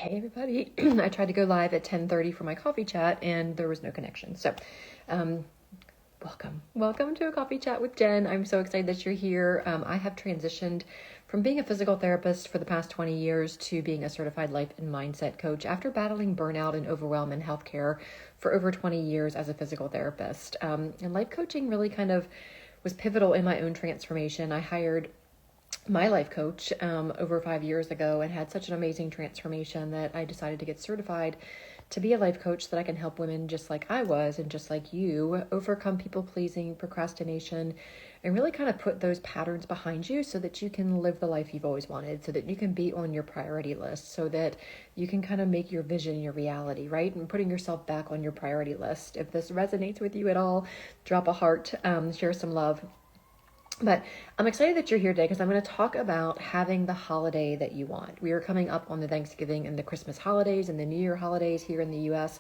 Hey everybody, I tried to go live at 10:30 for my coffee chat and there was no connection. So, um, welcome to a coffee chat with Jen. I'm so excited that you're here. I have transitioned from being a physical therapist for the past 20 years to being a certified life and mindset coach after battling burnout and overwhelm in healthcare for over 20 years as a physical therapist. And life coaching really kind of was pivotal in my own transformation. I hired my life coach over 5 years ago and had such an amazing transformation that I decided to get certified to be a life coach so that I can help women just like I was and just like you overcome people pleasing, procrastination, and really kind of put those patterns behind you so that you can live the life you've always wanted, so that you can be on your priority list, so that you can kind of make your vision your reality, right? And putting yourself back on your priority list. If this resonates with you at all, drop a heart, share some love. But I'm excited that you're here today because I'm going to talk about having the holiday that you want. We are coming up on the Thanksgiving and the Christmas holidays and the New Year holidays here in the US.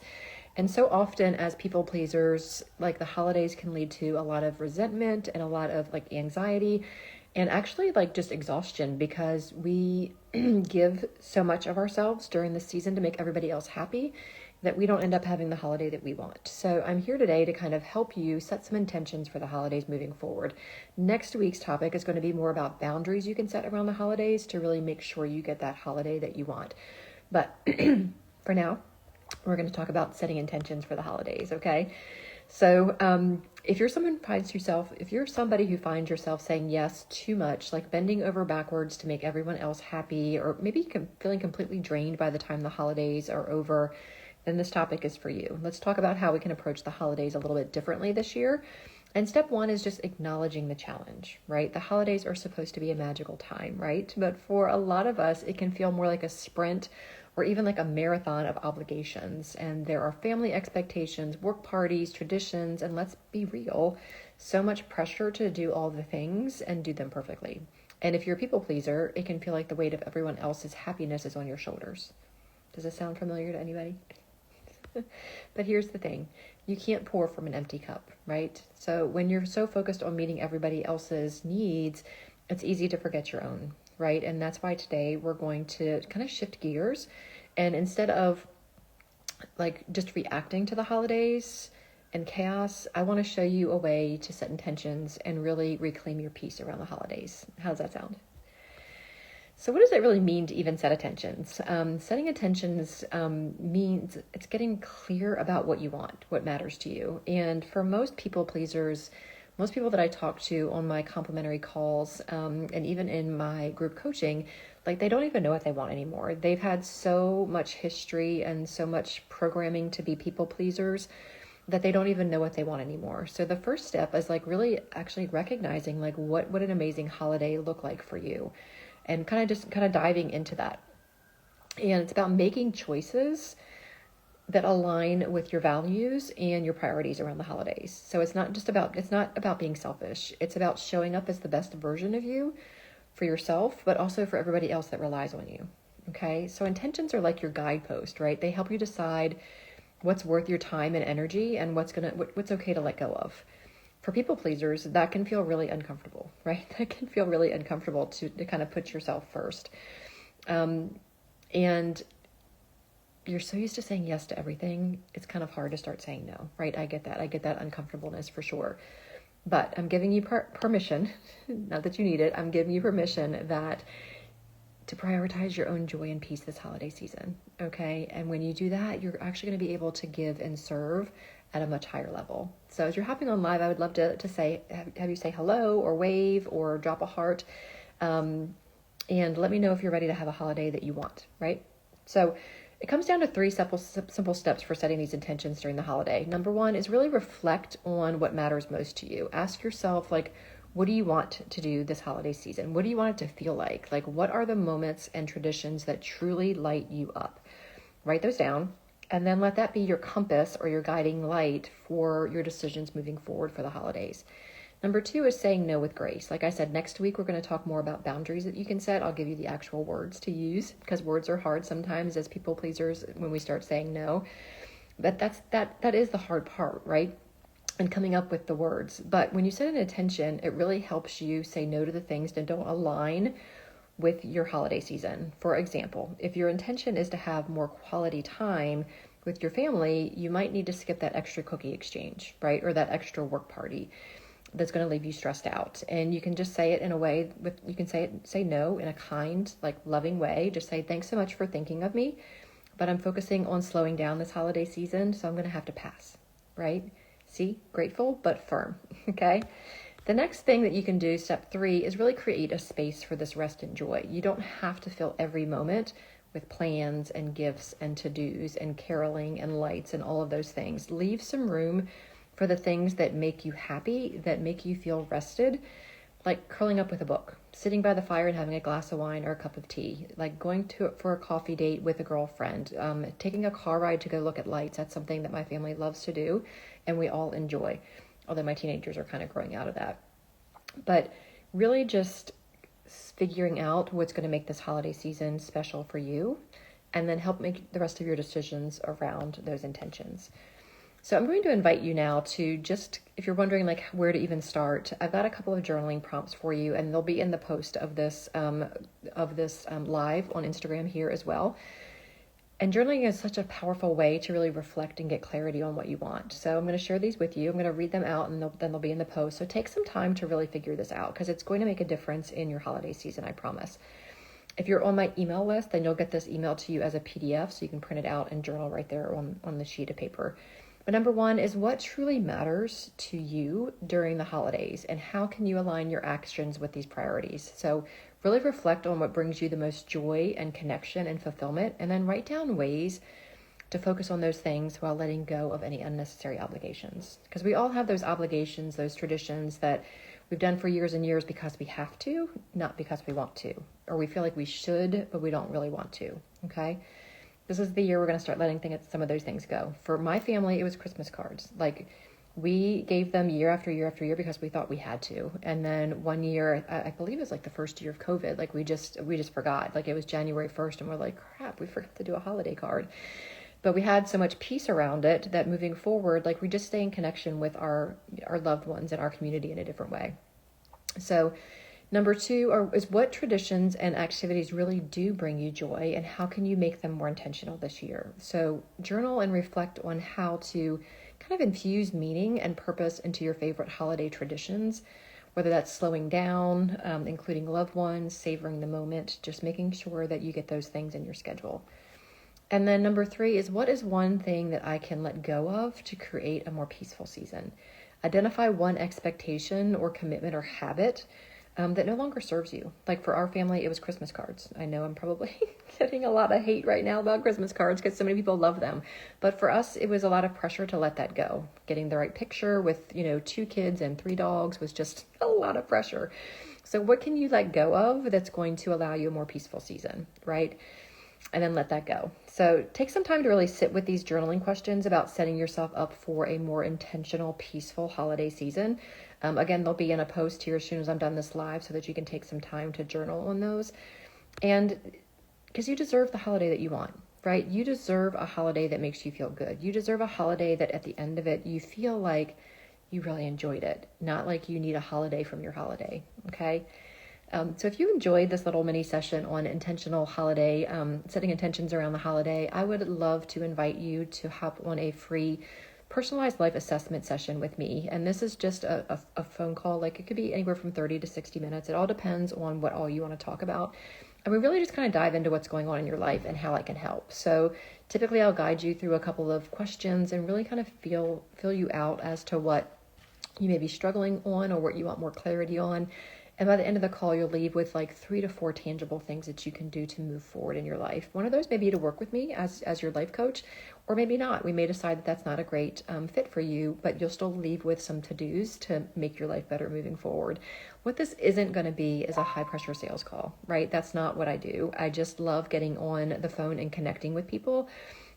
And so often as people pleasers, like the holidays can lead to a lot of resentment and a lot of like anxiety and actually like just exhaustion because we give so much of ourselves during the season to make everybody else happy that we don't end up having the holiday that we want. So I'm here today to kind of help you set some intentions for the holidays moving forward. Next week's topic is going to be more about boundaries you can set around the holidays to really make sure you get that holiday that you want. But for now, we're going to talk about setting intentions for the holidays, okay? So if you're somebody who finds yourself saying yes too much, like bending over backwards to make everyone else happy, or maybe feeling completely drained by the time the holidays are over, then this topic is for you. Let's talk about how we can approach the holidays a little bit differently this year. And step one is just acknowledging the challenge, right? The holidays are supposed to be a magical time, right? But for a lot of us, it can feel more like a sprint or even like a marathon of obligations. And there are family expectations, work parties, traditions, and let's be real, so much pressure to do all the things and do them perfectly. And if you're a people pleaser, it can feel like the weight of everyone else's happiness is on your shoulders. Does this sound familiar to anybody? But here's the thing, you can't pour from an empty cup, right? So when you're so focused on meeting everybody else's needs, it's easy to forget your own, right? And that's why today we're going to kind of shift gears. And instead of like just reacting to the holidays and chaos, I want to show you a way to set intentions and really reclaim your peace around the holidays. How does that sound? So what does it really mean to even set intentions? Setting intentions means it's getting clear about what you want, what matters to you. And for most people pleasers, most people that I talk to on my complimentary calls and even in my group coaching, like they don't even know what they want anymore. They've had so much history and so much programming to be people pleasers that they don't even know what they want anymore. So the first step is like really actually recognizing like what would an amazing holiday look like for you, and kind of diving into that. And it's about making choices that align with your values and your priorities around the holidays. So it's not about being selfish. It's about showing up as the best version of you for yourself, but also for everybody else that relies on you. Okay. So intentions are like your guidepost, right? They help you decide what's worth your time and energy and what's okay to let go of. For people pleasers, that can feel really uncomfortable, right? That can feel really uncomfortable to kind of put yourself first. And you're so used to saying yes to everything, it's kind of hard to start saying no, right? I get that uncomfortableness for sure. But I'm giving you permission, not that you need it, I'm giving you permission to prioritize your own joy and peace this holiday season, okay? And when you do that, you're actually going to be able to give and serve at a much higher level. So as you're hopping on live, I would love to have you say hello or wave or drop a heart, and let me know if you're ready to have a holiday that you want, right? So it comes down to three simple steps for setting these intentions during the holiday. Number one is really reflect on what matters most to you. Ask yourself, like, what do you want to do this holiday season? What do you want it to feel like? Like, what are the moments and traditions that truly light you up? Write those down. And then let that be your compass or your guiding light for your decisions moving forward for the holidays. Number two is saying no with grace. Like I said, next week we're going to talk more about boundaries that you can set. I'll give you the actual words to use because words are hard sometimes as people pleasers when we start saying no. But that is the hard part, right? And coming up with the words. But when you set an intention, it really helps you say no to the things that don't align with your holiday season. For example, if your intention is to have more quality time with your family, you might need to skip that extra cookie exchange, right? Or that extra work party that's going to leave you stressed out. And you can just say it in a way you can say no in a kind, like loving way. Just say, thanks so much for thinking of me, but I'm focusing on slowing down this holiday season, so I'm going to have to pass, right? See, grateful, but firm. Okay. The next thing that you can do, step 3, is really create a space for this rest and joy. You don't have to fill every moment with plans and gifts and to-dos and caroling and lights and all of those things. Leave some room for the things that make you happy, that make you feel rested, like curling up with a book, sitting by the fire and having a glass of wine or a cup of tea, like going for a coffee date with a girlfriend, taking a car ride to go look at lights. That's something that my family loves to do and we all enjoy, although my teenagers are kind of growing out of that. But really just figuring out what's going to make this holiday season special for you, and then help make the rest of your decisions around those intentions. So I'm going to invite you now to just, if you're wondering like where to even start, I've got a couple of journaling prompts for you, and they'll be in the post of this live on Instagram here as well. And journaling is such a powerful way to really reflect and get clarity on what you want. So I'm going to share these with you. I'm going to read them out, and then they'll be in the post. So take some time to really figure this out, because it's going to make a difference in your holiday season, I promise. If you're on my email list, then you'll get this email to you as a PDF, so you can print it out and journal right there on the sheet of paper. But number 1 is, what truly matters to you during the holidays, and how can you align your actions with these priorities? So really reflect on what brings you the most joy and connection and fulfillment, and then write down ways to focus on those things while letting go of any unnecessary obligations. Because we all have those obligations, those traditions that we've done for years and years because we have to, not because we want to, or we feel like we should, but we don't really want to, okay? This is the year we're going to start letting some of those things go. For my family, it was Christmas cards. Like, we gave them year after year after year because we thought we had to. And then one year, I believe it was like the first year of COVID, like we just forgot. Like, it was January 1st and we're like, crap, we forgot to do a holiday card. But we had so much peace around it that moving forward, like, we just stay in connection with our loved ones and our community in a different way. So number 2 is, what traditions and activities really do bring you joy, and how can you make them more intentional this year? So journal and reflect on how to kind of infuse meaning and purpose into your favorite holiday traditions, whether that's slowing down, including loved ones, savoring the moment, just making sure that you get those things in your schedule. And then number 3 is, what is one thing that I can let go of to create a more peaceful season? Identify one expectation or commitment or habit that no longer serves you. Like, for our family, it was Christmas cards. I know I'm probably getting a lot of hate right now about Christmas cards because so many people love them. But for us, it was a lot of pressure to let that go. Getting the right picture with, 2 kids and 3 dogs was just a lot of pressure. So what can you let go of that's going to allow you a more peaceful season, right? And then let that go. So take some time to really sit with these journaling questions about setting yourself up for a more intentional, peaceful holiday season. Again, they'll be in a post here as soon as I'm done this live, so that you can take some time to journal on those. And because you deserve the holiday that you want, right? You deserve a holiday that makes you feel good. You deserve a holiday that at the end of it, you feel like you really enjoyed it, not like you need a holiday from your holiday, okay? So if you enjoyed this little mini session on intentional holiday, setting intentions around the holiday, I would love to invite you to hop on a free personalized life assessment session with me. And this is just a phone call. Like, it could be anywhere from 30 to 60 minutes. It all depends on what all you want to talk about. And we really just kind of dive into what's going on in your life and how I can help. So typically I'll guide you through a couple of questions and really kind of feel you out as to what you may be struggling on or what you want more clarity on. And by the end of the call, you'll leave with like 3 to 4 tangible things that you can do to move forward in your life. One of those may be to work with me as your life coach, or maybe not. We may decide that that's not a great fit for you, but you'll still leave with some to-dos to make your life better moving forward. What this isn't going to be is a high-pressure sales call, right? That's not what I do. I just love getting on the phone and connecting with people,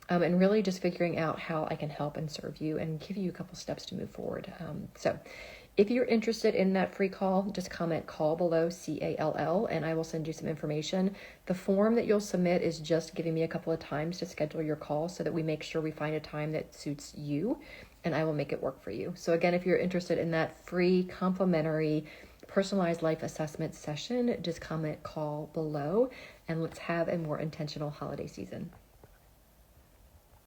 and really just figuring out how I can help and serve you and give you a couple steps to move forward. So if you're interested in that free call, just comment call below, CALL, and I will send you some information. The form that you'll submit is just giving me a couple of times to schedule your call so that we make sure we find a time that suits you, and I will make it work for you. So again, if you're interested in that free complimentary personalized life assessment session, just comment call below and let's have a more intentional holiday season.